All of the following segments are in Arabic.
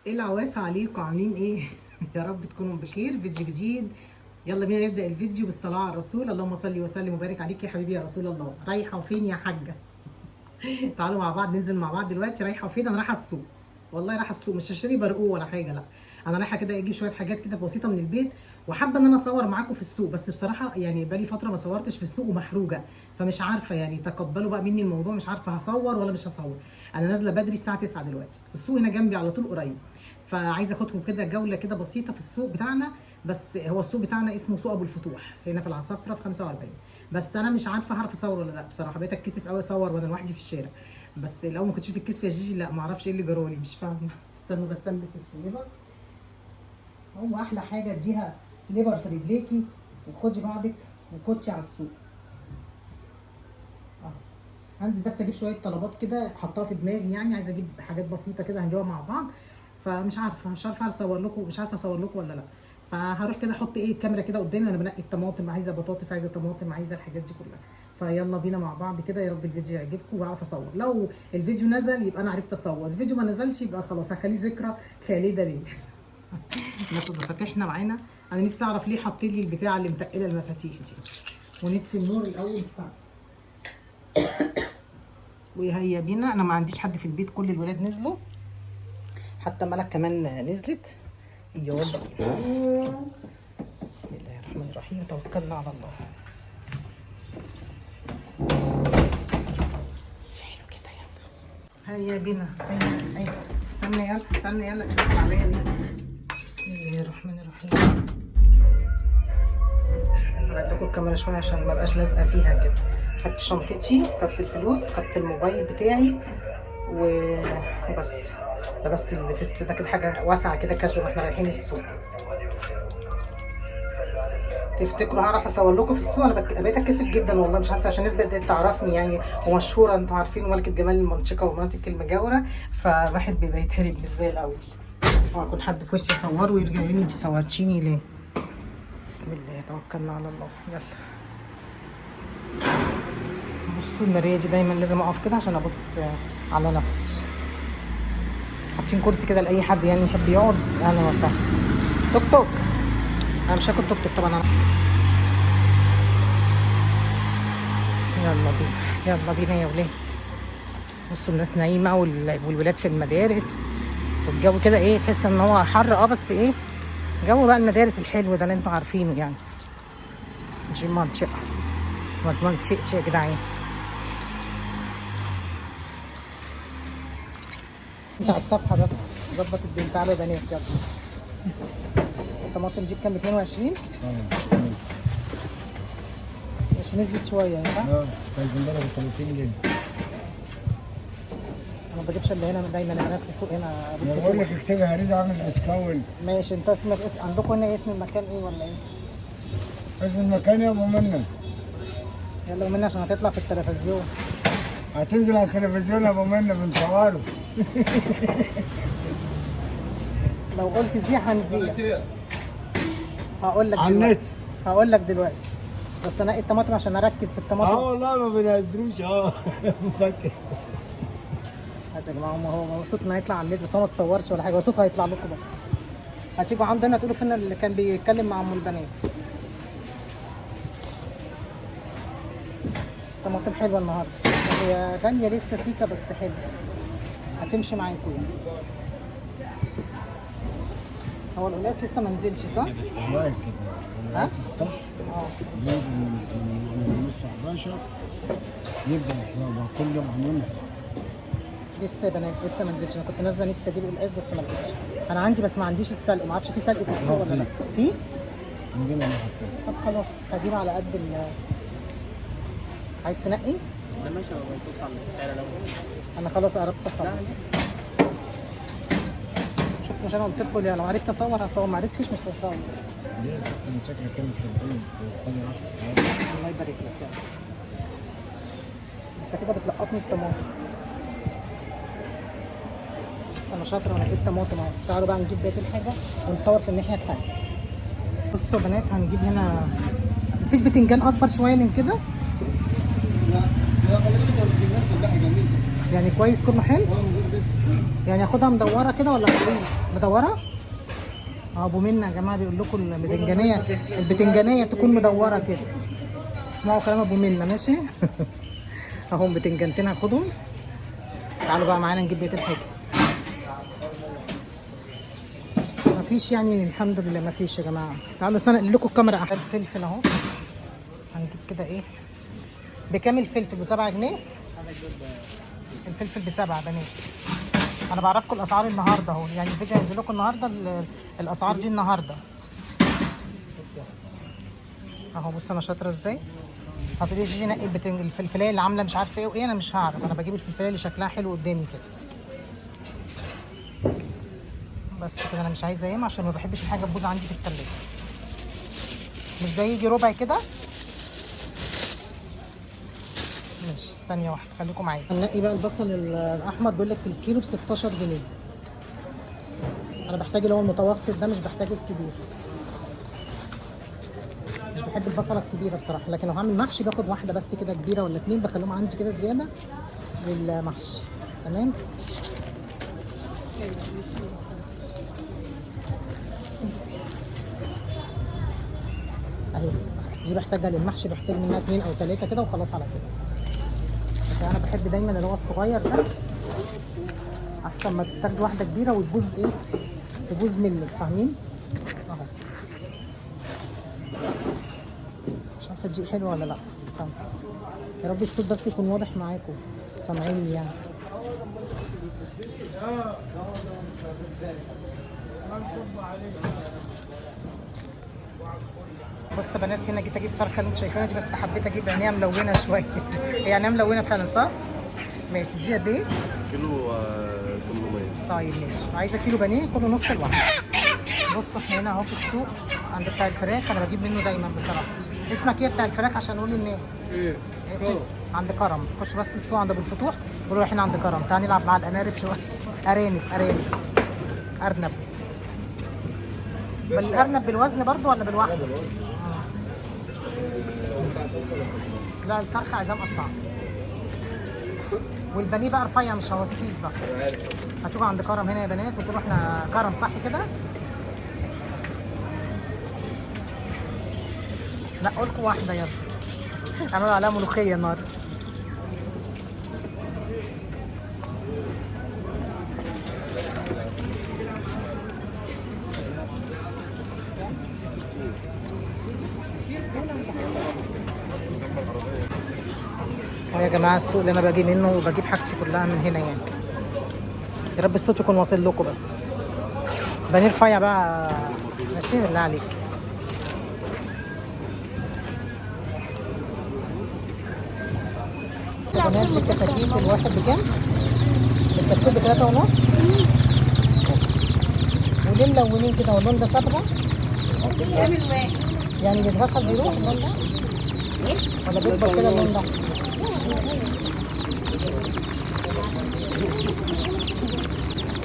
ايه العواف عليكم؟ عاملين ايه؟ يا رب تكونوا بخير. فيديو جديد، يلا بينا نبدا الفيديو بالصلاه على الرسول. اللهم صل وسلم وبارك عليك يا حبيبي يا رسول الله. رايحه وفين يا حاجه؟ تعالوا مع بعض ننزل مع بعض دلوقتي. رايحه وفين؟ انا رايحه السوق، والله رايحه السوق، مش هشتري برقوق ولا حاجه، لا انا رايحه كده اجيب شويه حاجات كده بسيطه من البيت، وحابه ان انا اصور معاكم في السوق. بس بصراحه يعني بقالي فتره ما صورتش في السوق ومحروجه، فمش عارفه يعني تقبلوا بقى مني الموضوع، مش عارفه هصور ولا مش هصور. انا نازله بدري الساعه 9 دلوقتي، السوق هنا جنبي على طول قريب، فعايزه اخدكم كده جوله كده بسيطه في السوق بتاعنا. بس هو السوق بتاعنا اسمه سوق ابو الفتوح هنا في العصافره في 45. بس انا مش عارفه هعرف اصور ولا لا، بصراحه بقيت اتكسف قوي اصور وانا لوحدي في الشارع. بس الاول ما كنتش بتتكسف يا جيجي، لا ما اعرفش ايه اللي جرالي، مش فاهمه. استنوا بس البس السليبر. هو احلى حاجه اديها سليبر في رجليكي وخدي بعضك وكوتشي على السوق. هنزل بس اجيب شويه طلبات كده حطها في دماغي، يعني عايزه اجيب حاجات بسيطه كده هنجيبها مع بعض، فمش عارفه اصور لكم، مش عارفه اصور لكم ولا لا. فهروح كده احط ايه الكاميرا كده قدامي وانا بنقي الطماطم، عايزه بطاطس، عايزه طماطم، عايزه الحاجات دي كلها. فيلا بينا مع بعض كده، يا رب الفيديو يعجبكم واعرف اصور. لو الفيديو نزل يبقى انا عرفت اصور، الفيديو ما نزلش يبقى خلاص هخليه ذكرى خالده ليا. ناخد مفاتيحنا معانا. انا نفسي اعرف ليه حاطين لي البتاعه اللي متقله المفاتيح دي. ونطفي النور الاول. استنى. وهيا بينا. انا ما عنديش حد في البيت، كل الولاد نزلوا، حتى ملك كمان نزلت. يلا بسم الله الرحمن الرحيم، توكلنا على الله. حلو كده. يلا هيا بينا. هيا استنى يلا، استنى يلا تدخل عليا دي. بسم الله الرحمن الرحيم. هبعد لكم الكاميرا شويه عشان ما بقاش لازقه فيها كده. خدت شنطتي، خدت الفلوس، خدت الموبايل بتاعي وبس. لبست الفيست ده كده حاجه واسعه كده كاجوال واحنا رايحين السوق. تفتكروا هعرف اصور لكم في السوق؟ انا بقيت اتكسف جدا والله، مش عارفه، عشان الناس بقت تعرفني يعني، ومشهوره انتوا عارفين، وملكه جمال المنطقه ومناطق المجاوره، فالواحد بيبقى يتحرج مش زي الاول. يكون حد في وشي اصوره ويرجع يقول لي انت صورتيني ليه؟ بسم الله توكلنا على الله. يلا بصوا المرايه دي دايما لازم اقف كده عشان ابص على نفسي. حاطين كرسي كده لاي حد يعني يحب يقعد. اهلا وسهلا. توك توك. انا مش هاكل توك توك طبعا. انا يلا بينا، يلا بينا يا ولاد. بصوا الناس نايمه والولاد في المدارس، والجو كده ايه، تحس ان هو حر بس ايه، جو بقى المدارس الحلو ده اللي انتوا عارفينه يعني. دي منطقه يا جدعان. انت على الصفحه بس ظبط الدنيا. تعالوا يا بنات يلا. الطماطم دي بكام؟ 22. مش نزلت شويه صح؟ كان زنبرة ب 30 جنيه. انا ما بجيبش اللي هنا دايما، انا في السوق هنا. انا بقول لك اكتبها هريد عامل ديسكاونت. ماشي. انت اسمك عندكم هنا اسم المكان ايه ولا ايه؟ اسم المكان يا ابو منى. يلا منى عشان هتطلع في التلفزيون. هتنزل على التلفزيون يا ابو منى بنصوره. لو قلت زيح هنزيح. هقول لك على دلوقتي. النت. هقول لك دلوقتي، بس انقي الطماطم عشان اركز في الطماطم. والله ما بنزلوش مفكر. يا جماعه هو صوتنا هيطلع على النت، بس هو ما اتصورش ولا حاجه، هو صوته هيطلع لكم بس. هتيجوا عندنا تقولوا فين اللي كان بيتكلم مع ام البنات. طماطم حلوه النهارده، هي غاليه لسه سيكه بس حلوه، هتمشي معاكم يعني. هو القلاص لسه ما نزلش صح؟ شويه كده القلاص الصح. بيجي من نص 11 يبدا يحلو كل يوم عملنا. لسه يا بنات لسه ما نزلش. انا كنت نازله نفسي اجيب القلاص بس ما لقيتش. انا عندي بس ما عنديش السلق، ما اعرفش في سلق في السوق ولا لا. في؟ عندنا واحد كده. طب خلاص هجيب على قد عايز تنقي؟ لا ماشي، هو بيبص على السعر الاول. انا خلاص قربت اخلص. شفت؟ مش انا قلت لكم لو عرفت اصور هصور، ما عرفتش مش هصور. ليه انا شكلك كده بتطلع خدي 10. الله يبارك لك يعني. انت كده بتلقطني الطماطم. انا شاطره وانا جبت طماطم اهو. تعالوا بقى نجيب بقيه الحاجه ونصور في الناحيه الثانيه. بصوا يا بنات هنجيب هنا، مفيش بتنجان اكبر شويه من كده؟ يعني كويس كله حلو؟ يعني اخدها مدوره كده ولا طويله؟ مدوره؟ ابو منى يا جماعه بيقول لكم البتنجانيه تكون مدوره كده. اسمعوا كلام ابو منى ماشي. اهم بتنجانتين هاخدهم. تعالوا بقى معانا نجيب بقيه الحاجه. مفيش يعني الحمد لله مفيش يا جماعه. تعالوا بس انا اقول لكم الكاميرا احسن. الفلفل اهو هنجيب كده ايه بكام الفلفل؟ ب7 جنيه. الفلفل ب7 بنات. انا بعرفكم الاسعار النهارده اهو، يعني الفيديو هينزل لكم النهارده الاسعار دي النهارده اهو. بص انا شاطره ازاي. هتقولي لي جيجي نقي الفلفلايه اللي عامله مش عارفه ايه وايه، انا مش هعرف. انا بجيب الفلفلايه اللي شكلها حلو قدامي كده بس كده. انا مش عايزه ياما عشان ما بحبش الحاجه تبوظ عندي في التلاجة. مش ده يجي ربع كده؟ ماشي ثانيه واحده خليكم معايا. هنقي بقى البصل الاحمر بيقول لك في الكيلو ب 16 جنيه. انا بحتاج اللي هو المتوسط ده، مش بحتاج الكبير. مش بحب البصله الكبيره بصراحه، لكن لو هعمل محشي باخد واحده بس كده كبيره ولا اتنين، بخليهم عندي كده زياده للمحشي. تمام. اهي دي بحتاجها للمحشي، بحتاج منها 2 أو 3 كده وخلاص على كده. بس انا بحب دايما اللي هو الصغير ده احسن ما تاخد واحده كبيره وتبوظ ايه، تبوظ منك، فاهمين؟ اهو مش عارفه دي حلوه ولا لا. استنى يا رب الصوت بس يكون واضح معاكم سامعيني يعني. بص يا بنات، هنا جيت اجيب فرخه اللي انتوا شايفينها دي، بس حبيت اجيب عينيها ملونه شويه. هي عينيها ملونه فعلا صح؟ ماشي. دي قد ايه؟ كيلو 800. طيب ماشي. عايزه كيلو بانيه كله نص الواحد. بصوا احنا هنا اهو في السوق عند بتاع الفراخ، انا بجيب منه دايما بصراحه. اسمك ايه بتاع الفراخ عشان اقول للناس؟ ايه؟ اسمك عند كرم. خش بس السوق عند ابو الفتوح قولوا رايحين عند كرم. تعال نلعب مع الارانب شويه. ارانب ارنب. بالارنب بالوزن برضو ولا بالواحده؟ لا الفرخه عايزاه مقطعه، والبانيه بقى رفيع مش هوصيك بقى. هتشوفوا عند كرم هنا يا بنات وتقولوا احنا كرم صح كده؟ نقوا لكم واحده يلا. اعملوا عليها ملوخيه النهارده. يا جماعه السوق اللي انا باجي منه وبجيب حاجتي كلها من هنا يعني. يا رب الصوت يكون واصل لكم بس. بانيه رفيع بقى ماشي بالله عليك. يا بنات دي الكتاكيت الواحد بكام؟ الكتكوت ب3.5. وليه ملونين كده واللون ده صبغه؟ يعني بيتغسل بيروح اللون ده؟ ولا بيكبر كده اللون ده؟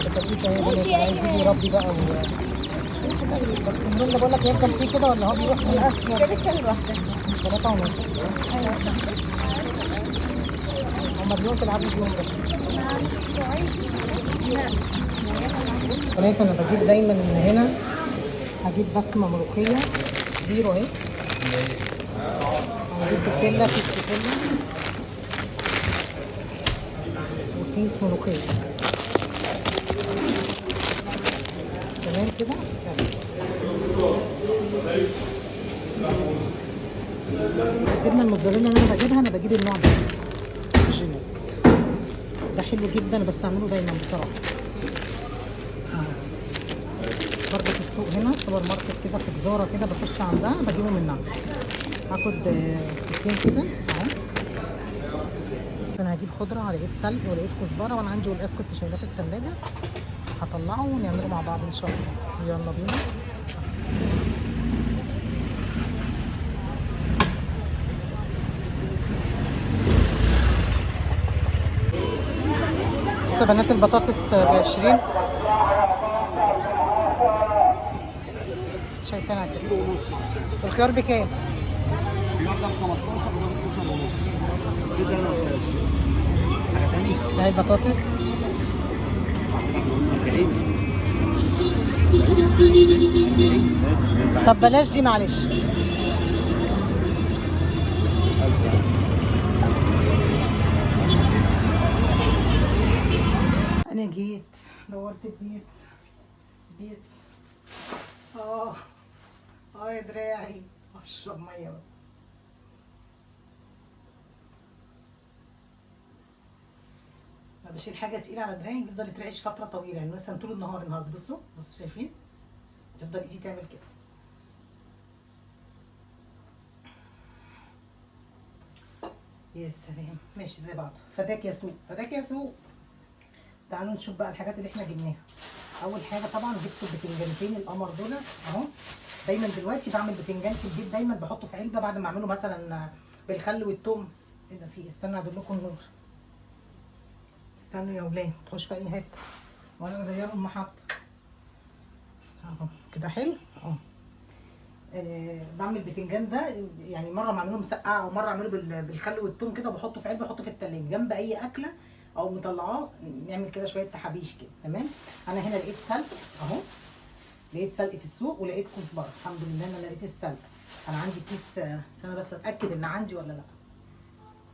الكتاكيت اهي بنات عايز يجي يربي بقى بس اللون ده بقول لك يفضل فيه كده ولا هو بيروح من الاسود؟ 3.5. هما اليوم تلعبوا اليوم بس. ولكن انا بجيب دايما من هنا، هجيب بسمه ملوخيه زيرو اهي، هجيب بسله كيس بسله وكيس ملوخيه. تمام كده. الجبنه الموتزاريلا اللي انا بجيبها، انا بجيب النوع ده اوريجينال، ده حلو جدا بستعمله دايما بصراحه. برضه في السوق هنا سوبر ماركت كده في جزاره كده بخش عندها بجيبه منها. هاخد كيسين كده اهو. انا هجيب خضره، لقيت سلق ولقيت كزبره وانا عندي والقاس كنت شايلاه في الثلاجه، هطلعه ونعمله مع بعض ان شاء الله. يلا بينا. بصوا يا بنات البطاطس ب20 شايفينها كده. الخيار بكام؟ الخيار ده ب 15 وده ب 12 ونص. كده انا استاذ. اهي البطاطس طب بلاش دي معلش. انا جيت دورت البيت يا دراعي، اشرب ميه بس. ما بشيل حاجه تقيله على دراعي يفضل يترعش فتره طويله، يعني مثلا طول النهار النهارده بصوا شايفين، تفضل ايدي تعمل كده. يا سلام، ماشي زي بعض. فداك يا سوق، فداك يا سوق. تعالوا نشوف بقى الحاجات اللي احنا جبناها. اول حاجه طبعا جبت البتنجانتين القمر دول اهو. دايما دلوقتي بعمل بتنجان في البيت، دايما بحطه في علبه بعد ما اعمله مثلا بالخل والثوم. ايه ده، في استنى اجيب لكم النور. استنوا يا ولاد، تخش في اي حته وانا مغيره المحطه اهو كده حلو اهو. بعمل بتنجان ده يعني مره بعمله مسقعه ومره اعمله بالخل والثوم كده، وبحطه في علبه بحطه في التلاجة جنب اي اكله او مطلعاه، نعمل كده شويه تحابيش كده. تمام. انا هنا لقيت سلق اهو، لقيت سلق في السوق ولقيتكم في بره. الحمد لله انا لقيت السلق. انا عندي كيس، استنى بس اتاكد ان عندي ولا لا.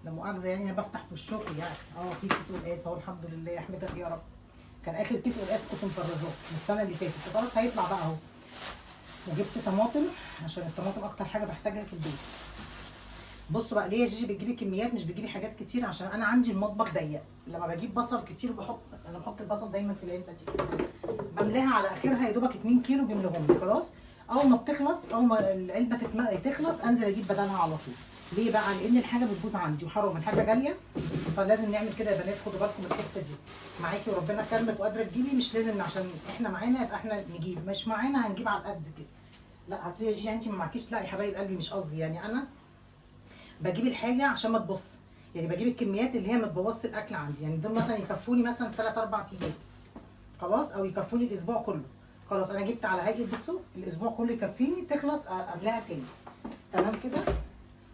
لا مؤاخذه يعني انا بفتح في الشغل يعني. في كيس قلقاس اهو، الحمد لله احمدك يا رب. كان اخر كيس قلقاس كنت مفرزاه من السنه اللي فاتت، خلاص هيطلع بقى اهو. وجبت طماطم عشان الطماطم اكتر حاجه بحتاجها في البيت. بصوا بقى ليه يا جيجي بتجيبي كميات مش بتجيبي حاجات كتير؟ عشان انا عندي المطبخ ضيق. لما بجيب بصل كتير انا بحط البصل دايما في العلبه دي، بملاها على اخرها يا دوبك 2 كيلو بيملاهم لي خلاص. اول ما بتخلص، اول ما العلبه تخلص انزل اجيب بدلها على طول. ليه بقى؟ لان الحاجه بتبوظ عندي وحرام، الحاجه غاليه، فلازم نعمل كده يا بنات. خدوا بالكم من الحته دي. معاكي وربنا كرمك وقادره تجيبي، مش لازم عشان احنا معانا يبقى احنا نجيب، مش معانا هنجيب على قد كده. لا هتقولي يا جيجي انت ما معكيش، لا يا حبايب قلبي مش قصدي، يعني انا بجيب الحاجه عشان ما تبص، يعني بجيب الكميات اللي هي ما تبوظش الاكل عندي. يعني دول مثلا يكفوني مثلا 3 4 ايام خلاص، او يكفوني الاسبوع كله خلاص. انا جبت على هيئه بصوا الاسبوع كله يكفيني، تخلص قبلها تاني. تمام كده.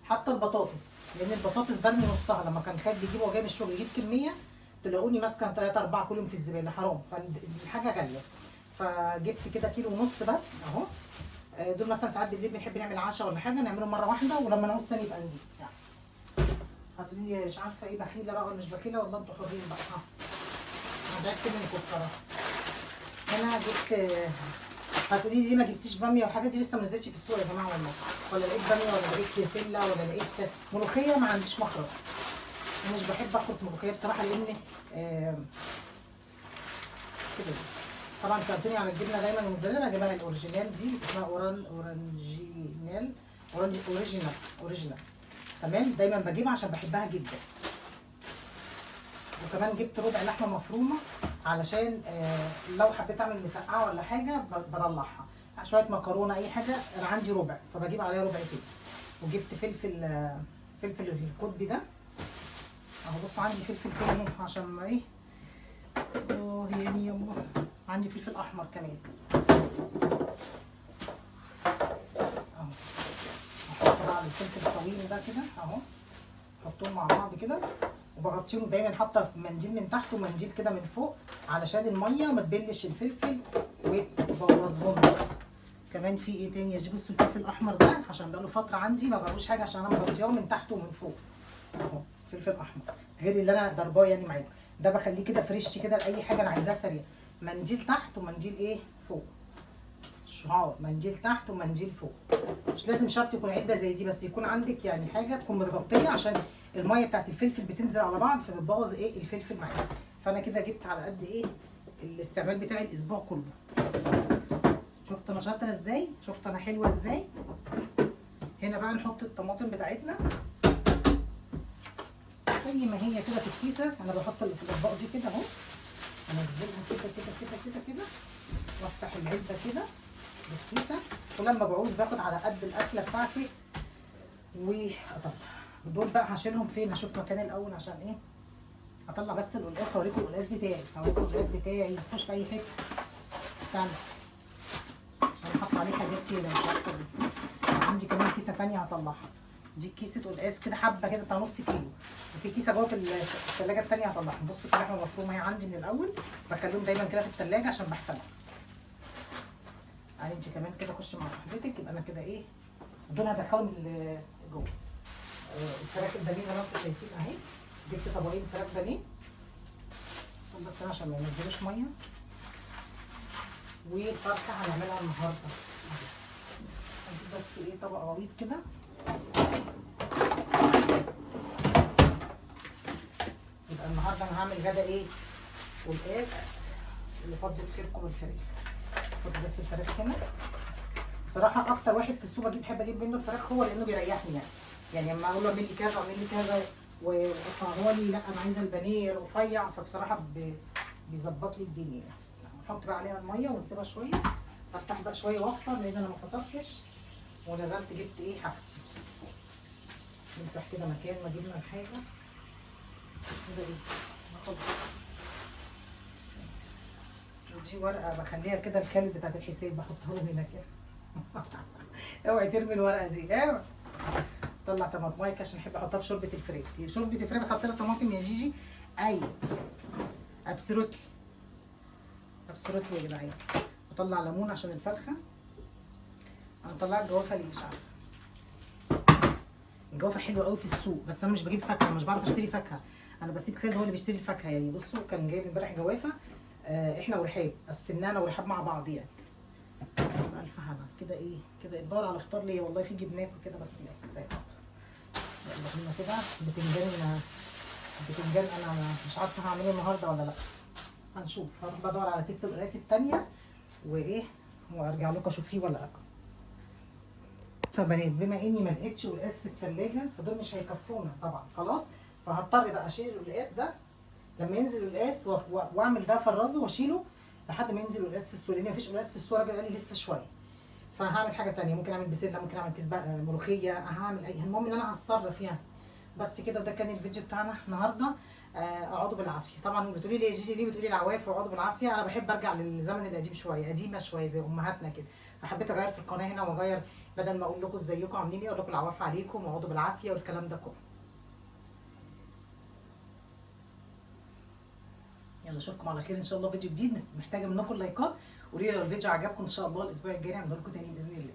حتى البطاطس، لان البطاطس برمي نصها. لما كان خالد بيجيب وهو جاي من الشغل يجيب كميه، تلاقوني ماسكه 3 4 كل يوم في الزباله، حرام. فالحاجه غاليه، فجبت كده كيلو ونص بس اهو. دول مثلا ساعات بالليل بنحب نعمل عشاء ولا حاجه، نعمله مره واحده، ولما نعوز تاني يبقى نجيب يعني. هتقولي لي مش عارفه ايه، بخيله بقى ولا مش بخيله، والله انتوا حرين بقى. انا تعبت منكم بصراحه. هنا جبت، هتقولي لي ليه ما جبتيش باميه والحاجات دي؟ لسه ما نزلتش في السوق يا جماعه والله. ولا لقيت باميه ولا لقيت بسله ولا لقيت ملوخيه، ما عنديش مخرج. انا مش بحب اخد ملوخيه بصراحه، لان كده. طبعا سالتوني على الجبنه دايما المدلله، جبنه الاوريجينال دي اسمها اوريجينال. تمام. دايما بجيبها عشان بحبها جدا. وكمان جبت ربع لحمه مفرومه علشان لو حبيت اعمل مسقعه ولا حاجه بطلعها. شويه مكرونه اي حاجه، انا عندي ربع فبجيب عليها ربع كده. وجبت فلفل القطبي ده اهو. بصوا عندي فلفل تاني عشان ما ايه، يعني يما عندي فلفل احمر كمان اهو. احط بقى الفلفل الطويل ده كده اهو، احطهم مع بعض كده، وبغطيهم دايما، حاطه منديل من تحت ومنديل كده من فوق علشان الميه ما تبلش الفلفل وتبوظهم. كمان في ايه تاني يا جي؟ بصوا الفلفل الاحمر ده عشان بقاله فتره عندي ما بقوش حاجه، عشان انا مغطياه من تحت ومن فوق اهو. فلفل احمر غير اللي انا ضرباه يعني معاكم ده، بخليه كده فريش كده لاي حاجه انا عايزاها سريع. منديل تحت ومنديل ايه فوق، شعار منديل تحت ومنديل فوق. مش لازم شرط يكون علبه زي دي، بس يكون عندك يعني حاجه تكون متغطيه، عشان الميه بتاعت الفلفل بتنزل على بعض فبتبوظ ايه الفلفل معايا. فانا كده جبت على قد ايه الاستعمال بتاعي الاسبوع كله. شفت انا شاطره ازاي؟ شفت انا حلوه ازاي؟ هنا بقى نحط الطماطم بتاعتنا زي ما هي كده في الكيسه. انا بحط اللي في الاطباق دي كده اهو، انزلها كده كده كده كده كده، وافتح العلبه كده بالكيسه. ولما بعوز باخد على قد الاكله بتاعتي واطلع. دول بقى هشيلهم فين؟ هشوف مكان الاول عشان ايه اطلع بس القلقاس. اوريكم القلقاس بتاعي، هوريكم القلقاس بتاعي مفيهوش في اي حته. استنى عشان احط عليه حاجات كتير مش عارفه دي. عندي كمان كيسه ثانيه هطلعها. دي كيسه قلقاس كده حبه كده بتاع نص كيلو، وفي كيسه جوه في الثلاجه الثانيه هطلعهم. بصوا في لحمه مفرومه هي عندي من الاول، بخليهم دايما كده في الثلاجه عشان بحتاجهم. يعني انت كمان كده خشي مع صاحبتك، يبقى انا كده ايه دول هدخلهم جوه. الفراخ البانيه زي ما انتم شايفين اهي، جبت طبقين فراخ بانيه بس انا عشان ما ينزلوش ميه. والفرخه هنعملها النهارده هنجيب بس ايه طبق غويط كده. يبقى النهارده انا هعمل غدا ايه؟ قلقاس اللي فضل خيركم الفراخ. فضل بس الفراخ هنا. بصراحه اكتر واحد في السوق بحب اجيب منه الفراخ هو، لانه بيريحني يعني لما اقول له اعمل لي كذا اعمل لي كذا وقطعها لي، لا انا عايزه البانيه رفيع، فبصراحه بيظبط لي الدنيا يعني. نحط بقى عليها الميه ونسيبها شويه ارتاح بقى شويه واكتر، لان انا ما فطرتش ونزلت جبت ايه حاجتي. نمسح كده مكان ما جبنا الحاجه كده ايه ناخد. ودي ورقه بخليها كده الخالد بتاعت الحساب بحطها له هنا كده. اوعي ترمي الورقه دي، اوعي. طلع طماطمايه عشان احب احطها في شوربه الفراخ. شوربه الفراخ بحط لها طماطم يا جيجي. ايوه ابسروتلي ابسروتلي يا جدعان. بطلع ليمون عشان الفرخه. انا مطلعه الجوافه ليه مش عارفه. الجوافه حلوه قوي في السوق، بس انا مش بجيب فاكهه، مش بعرف اشتري فاكهه. انا بسيب خالد هو اللي بيشتري الفاكهه يعني. بصوا كان جايب امبارح جوافه، احنا ورحاب قسمناها انا ورحاب مع بعض يعني. الف هنا كده ايه كده الدور على فطار ليا والله. في جبنات وكده بس يعني زي بعض. يلا هنا كده بتنجان انا مش عارفه هعمله النهارده ولا لا، هنشوف. هروح بدور على كيسه القلقاس الثانيه وايه وارجع لكم اشوف فيه ولا لا. بنات بما اني ما لقيتش قلقاس في الثلاجه فدول مش هيكفونا طبعا خلاص، فهضطر بقى اشيل القلقاس ده لما ينزل القلقاس واعمل ده افرزه واشيله لحد ما ينزل القلقاس في السوق، لان مفيش قلقاس في السوق. الراجل قال لي لسه شويه، فهعمل حاجه ثانيه. ممكن اعمل بسله، ممكن اعمل كيس ملوخيه، هعمل اي. المهم ان انا هتصرف يعني. بس كده. وده كان الفيديو بتاعنا النهارده. اقعدوا بالعافيه. طبعا بتقولي لي يا جيجي ليه بتقولي العواف واقعدوا بالعافيه؟ انا بحب ارجع للزمن القديم شويه، قديمه شويه زي امهاتنا كده. فحبيت اغير في القناه هنا واغير، بدل ما اقول لكم ازيكم عاملين ايه اقول لكم العواف عليكم واقعدوا بالعافيه والكلام ده كله. يلا اشوفكم على خير ان شاء الله فيديو جديد. محتاجه منكم اللايكات. قولوا لي لو الفيديو عجبكم ان شاء الله الاسبوع الجاي نعمل لكم تاني باذن الله.